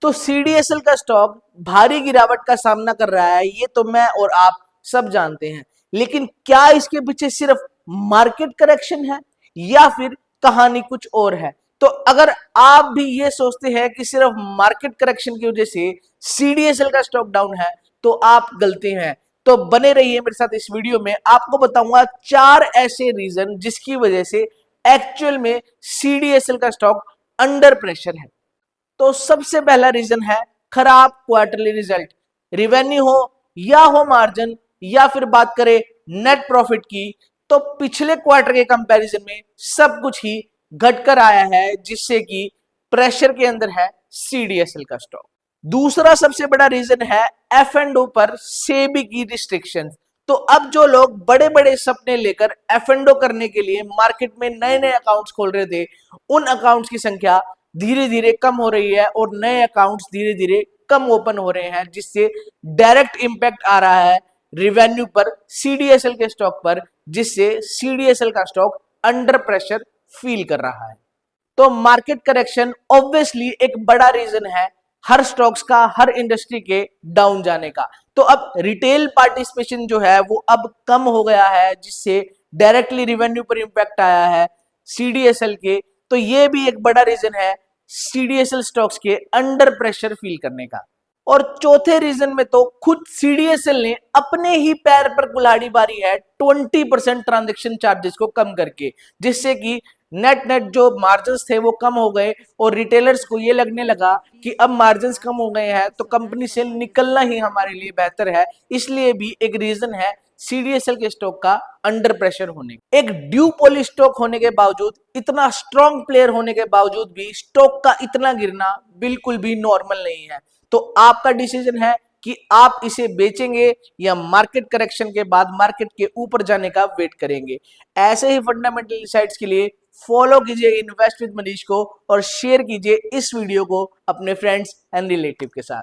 तो सीडीएसएल का स्टॉक भारी गिरावट का सामना कर रहा है, ये तो मैं और आप सब जानते हैं। लेकिन क्या इसके पीछे सिर्फ मार्केट करेक्शन है या फिर कहानी कुछ और है? तो अगर आप भी ये सोचते हैं कि सिर्फ मार्केट करेक्शन की वजह से सीडीएसएल का स्टॉक डाउन है, तो आप गलती हैं। तो बने रहिए मेरे साथ इस वीडियो में, आपको बताऊंगा 4 ऐसे रीजन जिसकी वजह से एक्चुअल में सीडीएसएल का स्टॉक अंडर प्रेशर है। तो सबसे पहला रीजन है खराब क्वार्टरली रिजल्ट। रिवेन्यू हो या हो मार्जिन या फिर बात करें नेट प्रॉफिट की, तो पिछले क्वार्टर के कंपैरिजन में सब कुछ ही घटकर आया है, जिससे कि प्रेशर के अंदर है सीडीएसएल का स्टॉक। दूसरा सबसे बड़ा रीजन है एफ एंड ओ पर सेबी की रिस्ट्रिक्शन। तो अब जो लोग बड़े बड़े सपने लेकर एफ एंड ओ करने के लिए मार्केट में नए नए अकाउंट्स खोल रहे थे, उन अकाउंट्स की संख्या धीरे धीरे कम हो रही है और नए अकाउंट्स धीरे धीरे कम ओपन हो रहे हैं, जिससे डायरेक्ट इंपैक्ट आ रहा है रिवेन्यू पर, सीडीएसएल के स्टॉक पर, जिससे सीडीएसएल का स्टॉक अंडर प्रेशर फील कर रहा है। तो मार्केट करेक्शन ऑब्वियसली एक बड़ा रीजन है हर स्टॉक्स का, हर इंडस्ट्री के डाउन जाने का। तो अब रिटेल पार्टिसिपेशन जो है वो अब कम हो गया है, जिससे डायरेक्टली रिवेन्यू पर इंपैक्ट आया है सीडीएसएल के। तो ये भी एक बड़ा रीजन है सीडीएसएल स्टॉक्स के अंडर प्रेशर फील करने का। और चौथे रीजन में तो खुद सीडीएसएल ने अपने ही पैर पर कुल्हाड़ी मारी है 20% ट्रांजैक्शन चार्जेस को कम करके, जिससे कि नेट नेट जो मार्जिन्स थे वो कम हो गए और रिटेलर्स को ये लगने लगा कि अब मार्जिन्स कम हो गए हैं तो कंपनी से निकलना ही हमारे लिए बेहतर है। इसलिए भी एक रीजन है सीडीएसएल के स्टॉक का अंडर प्रेशर होने। एक ड्यूपोली स्टॉक होने के बावजूद, इतना स्ट्रॉन्ग प्लेयर होने के बावजूद भी स्टॉक का इतना गिरना बिल्कुल भी नॉर्मल नहीं है। तो आपका डिसीजन है कि आप इसे बेचेंगे या मार्केट करेक्शन के बाद मार्केट के ऊपर जाने का वेट करेंगे। ऐसे ही फंडामेंटल इनसाइट्स के लिए फॉलो कीजिए इन्वेस्ट विद मनीष को और शेयर कीजिए इस वीडियो को अपने फ्रेंड्स एंड रिलेटिव के साथ।